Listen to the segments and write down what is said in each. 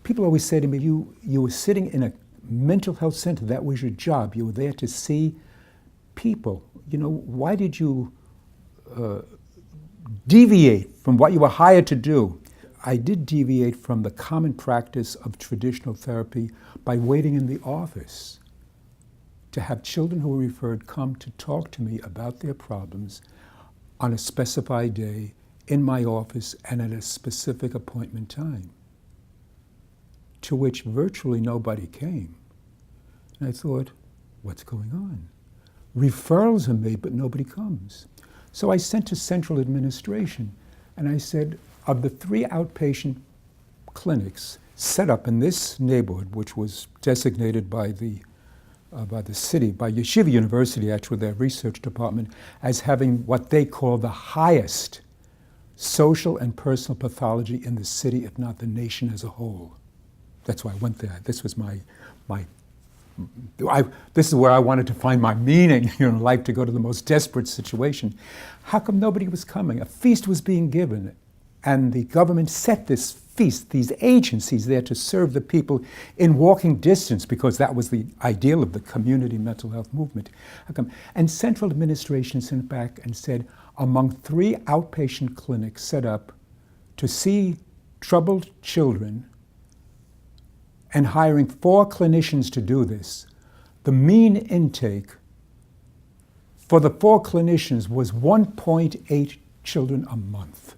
People always say to me, you were sitting in a mental health center, that was your job. You were there to see people. You know, why did you deviate from what you were hired to do? I did deviate from the common practice of traditional therapy by waiting in the office to have children who were referred come to talk to me about their problems on a specified day in my office and at a specific appointment time, to which virtually nobody came. And I thought, what's going on? Referrals are made, but nobody comes. So I sent to central administration, and I said, of the 3 outpatient clinics set up in this neighborhood, which was designated by the city, by Yeshiva University, actually, their research department, as having what they call the highest social and personal pathology in the city, if not the nation as a whole. That's why I went there. This was this is where I wanted to find my meaning in life, to go to the most desperate situation. How come nobody was coming? A feast was being given, and the government set this feast, these agencies there to serve the people in walking distance, because that was the ideal of the community mental health movement. How come? And central administration sent back and said, among 3 outpatient clinics set up to see troubled children and hiring 4 clinicians to do this, the mean intake for the 4 clinicians was 1.8 children a month.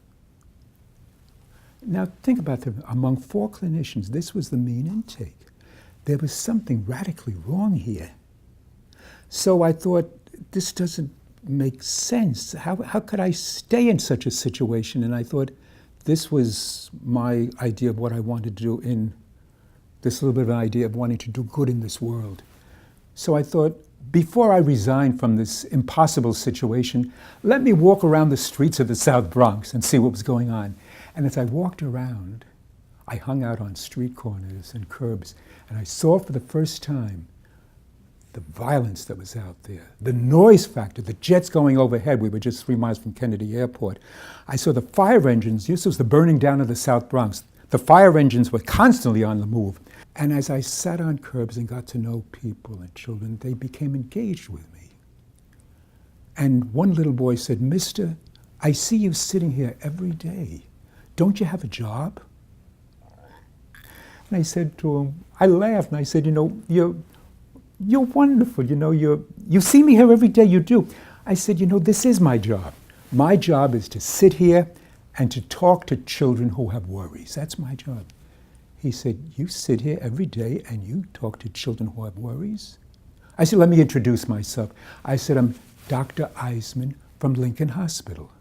Now think about that. Among 4 clinicians, this was the mean intake. There was something radically wrong here. So I thought, this doesn't make sense. How could I stay in such a situation? And I thought, this was my idea of what I wanted to do, in this little bit of an idea of wanting to do good in this world. So I thought, before I resign from this impossible situation, let me walk around the streets of the South Bronx and see what was going on. And as I walked around, I hung out on street corners and curbs, and I saw for the first time the violence that was out there, the noise factor, the jets going overhead. We were just 3 miles from Kennedy Airport. I saw the fire engines. This was the burning down of the South Bronx. The fire engines were constantly on the move. And as I sat on curbs and got to know people and children, they became engaged with me. And one little boy said, "Mister, I see you sitting here every day. Don't you have a job?" And I said to him, I laughed, and I said, you're wonderful. You see me here every day, you do. I said, this is my job. My job is to sit here and to talk to children who have worries. That's my job. He said, "You sit here every day and you talk to children who have worries?" I said, "Let me introduce myself." I said, "I'm Dr. Eisman from Lincoln Hospital."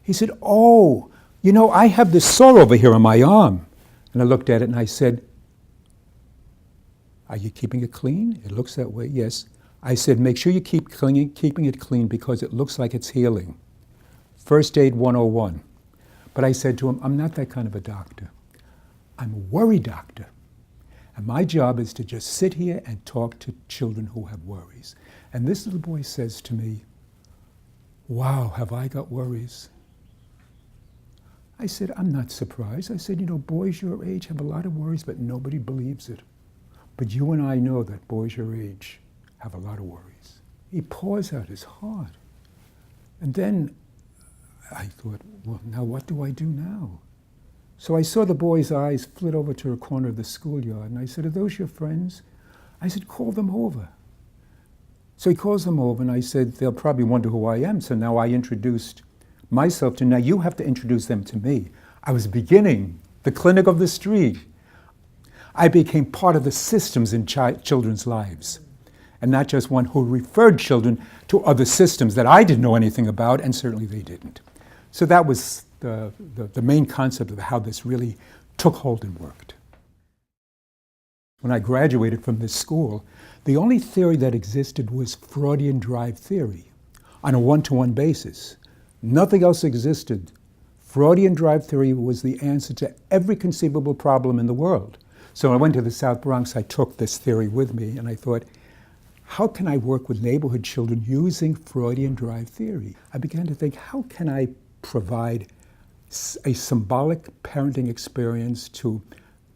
He said, "Oh, I have this sore over here on my arm." And I looked at it and I said, "Are you keeping it clean? It looks that way." "Yes." I said, "Make sure you keep keeping it clean, because it looks like it's healing." First aid 101. But I said to him, "I'm not that kind of a doctor. I'm a worry doctor. And my job is to just sit here and talk to children who have worries." And this little boy says to me, "Wow, have I got worries?" I said, "I'm not surprised." I said, "Boys your age have a lot of worries, but nobody believes it. But you and I know that boys your age have a lot of worries." He pours out his heart. And then I thought, well, now what do I do now? So I saw the boy's eyes flit over to a corner of the schoolyard, and I said, "Are those your friends?" I said, "Call them over." So he calls them over, and I said, "They'll probably wonder who I am." So now I introduced myself to, now you have to introduce them to me. I was beginning the clinic of the street. I became part of the systems in children's lives, and not just one who referred children to other systems that I didn't know anything about, and certainly they didn't. So that was the main concept of how this really took hold and worked. When I graduated from this school, the only theory that existed was Freudian drive theory on a one-to-one basis. Nothing else existed. Freudian drive theory was the answer to every conceivable problem in the world. So when I went to the South Bronx, I took this theory with me, and I thought, how can I work with neighborhood children using Freudian drive theory? I began to think, how can I provide a symbolic parenting experience to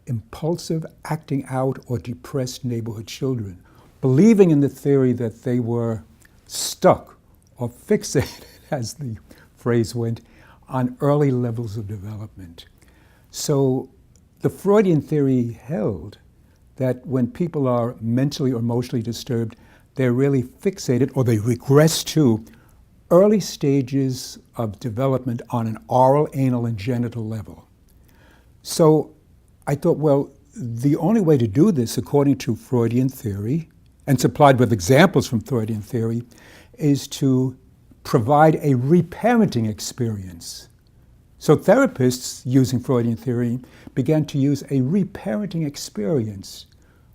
impulsive, acting out, or depressed neighborhood children, believing in the theory that they were stuck or fixated, as the phrase went, on early levels of development. So the Freudian theory held that when people are mentally or emotionally disturbed, they're really fixated, or they regress to early stages of development on an oral, anal, and genital level. So I thought, well, the only way to do this, according to Freudian theory, and supplied with examples from Freudian theory, is to provide a reparenting experience. So therapists, using Freudian theory, began to use a reparenting experience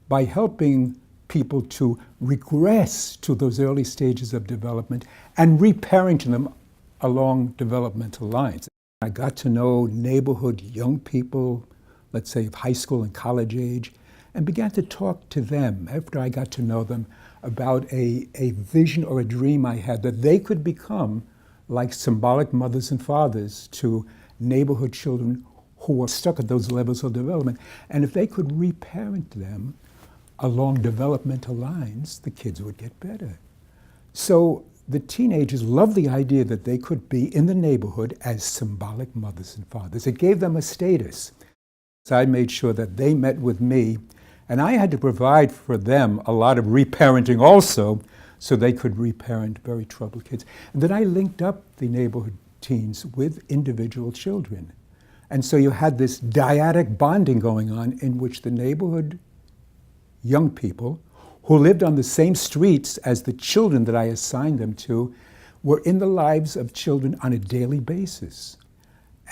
by helping people to regress to those early stages of development and reparenting them along developmental lines. I got to know neighborhood young people, let's say of high school and college age, and began to talk to them after I got to know them about a vision or a dream I had that they could become like symbolic mothers and fathers to neighborhood children who were stuck at those levels of development. And if they could reparent them along developmental lines, the kids would get better. So the teenagers loved the idea that they could be in the neighborhood as symbolic mothers and fathers. It gave them a status. So I made sure that they met with me, and I had to provide for them a lot of reparenting also, so they could reparent very troubled kids. And then I linked up the neighborhood teens with individual children. And so you had this dyadic bonding going on in which the neighborhood young people who lived on the same streets as the children that I assigned them to were in the lives of children on a daily basis.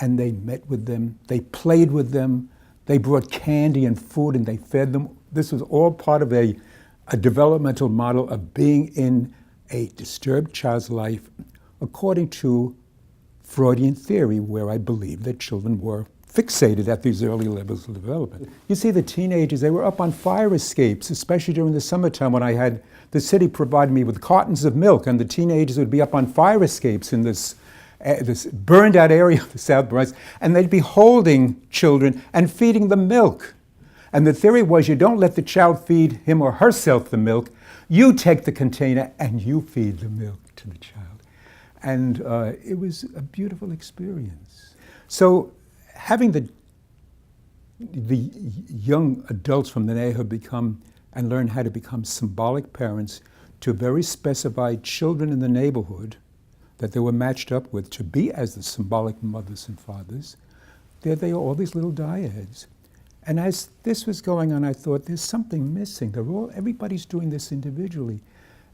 And they met with them, they played with them, they brought candy and food and they fed them. This was all part of a developmental model of being in a disturbed child's life according to Freudian theory, where I believe that children were fixated at these early levels of development. You see, the teenagers, they were up on fire escapes, especially during the summertime when I had the city provide me with cartons of milk, and the teenagers would be up on fire escapes in this burned out area of the South Bronx, and they'd be holding children and feeding them milk. And the theory was you don't let the child feed him or herself the milk, you take the container and you feed the milk to the child. And it was a beautiful experience. So having the young adults from the neighborhood become and learn how to become symbolic parents to very specified children in the neighborhood that they were matched up with to be as the symbolic mothers and fathers, there they are, all these little dyads. And as this was going on, I thought, there's something missing. Everybody's doing this individually.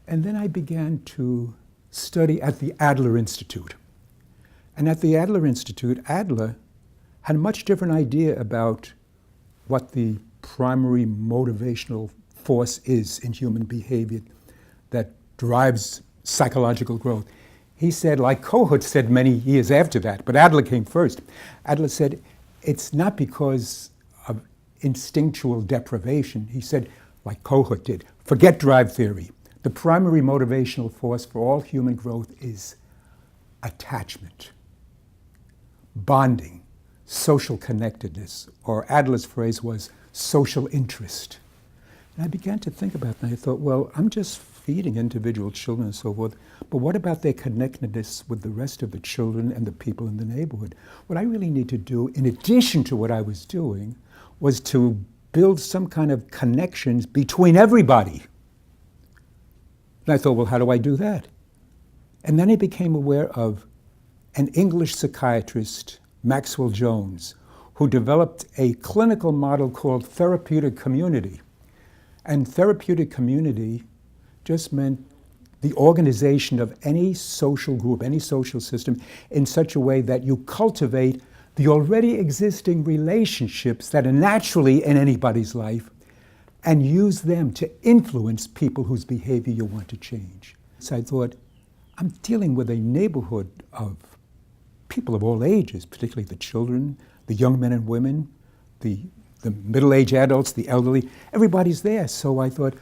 And then I began to study at the Adler Institute. And at the Adler Institute, Adler had a much different idea about what the primary motivational force is in human behavior that drives psychological growth. He said, like Kohut said many years after that, but Adler came first. Adler said, it's not because of instinctual deprivation. He said, like Kohut did, forget drive theory. The primary motivational force for all human growth is attachment, bonding, social connectedness, or Adler's phrase was social interest. And I began to think about that, and I thought, well, I'm just feeding individual children and so forth, but what about their connectedness with the rest of the children and the people in the neighborhood? What I really need to do, in addition to what I was doing, was to build some kind of connections between everybody. And I thought, well, how do I do that? And then I became aware of an English psychiatrist, Maxwell Jones, who developed a clinical model called therapeutic community. And therapeutic community just meant the organization of any social group, any social system, in such a way that you cultivate the already existing relationships that are naturally in anybody's life and use them to influence people whose behavior you want to change. So I thought, I'm dealing with a neighborhood of people of all ages, particularly the children, the young men and women, the middle-aged adults, the elderly, everybody's there. So I thought,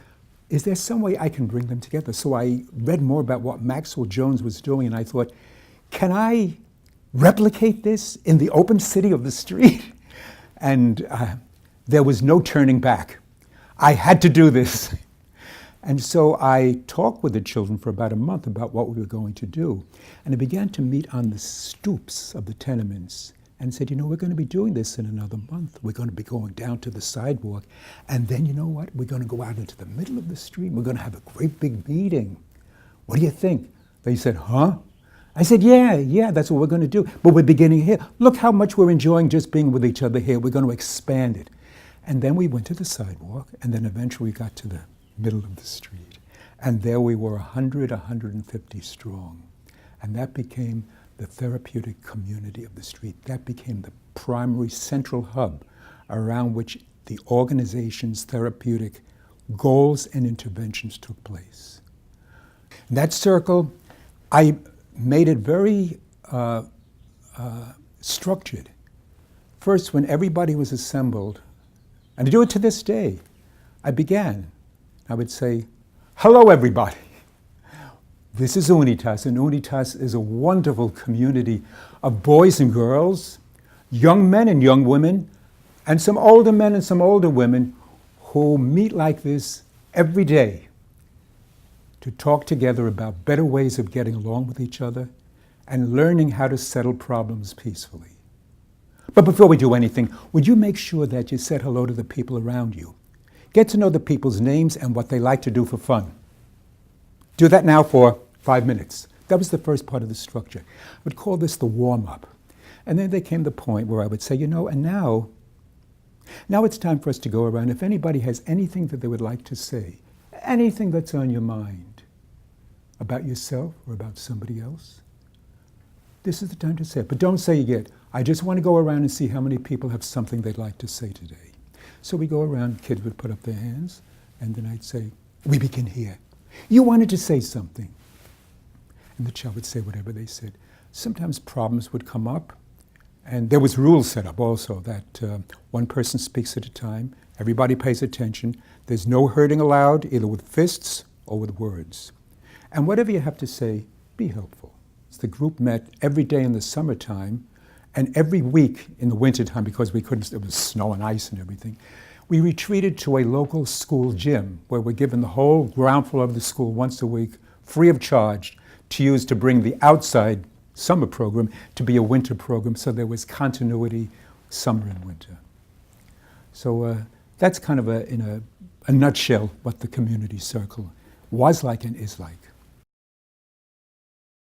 is there some way I can bring them together? So I read more about what Maxwell Jones was doing, and I thought, can I replicate this in the open city of the street? And There was no turning back. I had to do this. And so I talked with the children for about a month about what we were going to do. And I began to meet on the stoops of the tenements and said, we're going to be doing this in another month. We're going to be going down to the sidewalk. And then, you know what? We're going to go out into the middle of the street. We're going to have a great big meeting. What do you think? They said, huh? I said, yeah, that's what we're going to do. But we're beginning here. Look how much we're enjoying just being with each other here. We're going to expand it. And then we went to the sidewalk, and then eventually we got to the middle of the street. And there we were 100, 150 strong. And that became the therapeutic community of the street. That became the primary central hub around which the organization's therapeutic goals and interventions took place. In that circle, I made it very structured. First, when everybody was assembled, and I do it to this day, I would say, hello everybody. This is Unitas, and Unitas is a wonderful community of boys and girls, young men and young women, and some older men and some older women who meet like this every day to talk together about better ways of getting along with each other and learning how to settle problems peacefully. But before we do anything, would you make sure that you said hello to the people around you? Get to know the people's names and what they like to do for fun. Do that now for 5 minutes. That was the first part of the structure. I would call this the warm-up. And then there came the point where I would say, and now it's time for us to go around. If anybody has anything that they would like to say, anything that's on your mind about yourself or about somebody else, this is the time to say it. But don't say it yet. I just want to go around and see how many people have something they'd like to say today. So we go around, kids would put up their hands, and then I'd say, we begin here. You wanted to say something. And the child would say whatever they said. Sometimes problems would come up, and there was rules set up also that one person speaks at a time, everybody pays attention, there's no hurting allowed, either with fists or with words. And whatever you have to say, be helpful. So the group met every day in the summertime, and every week in the wintertime, because we couldn't, it was snow and ice and everything, we retreated to a local school gym where we're given the whole ground floor of the school once a week, free of charge, to use to bring the outside summer program to be a winter program, so there was continuity summer and winter. So that's kind of in a nutshell what the community circle was like and is like.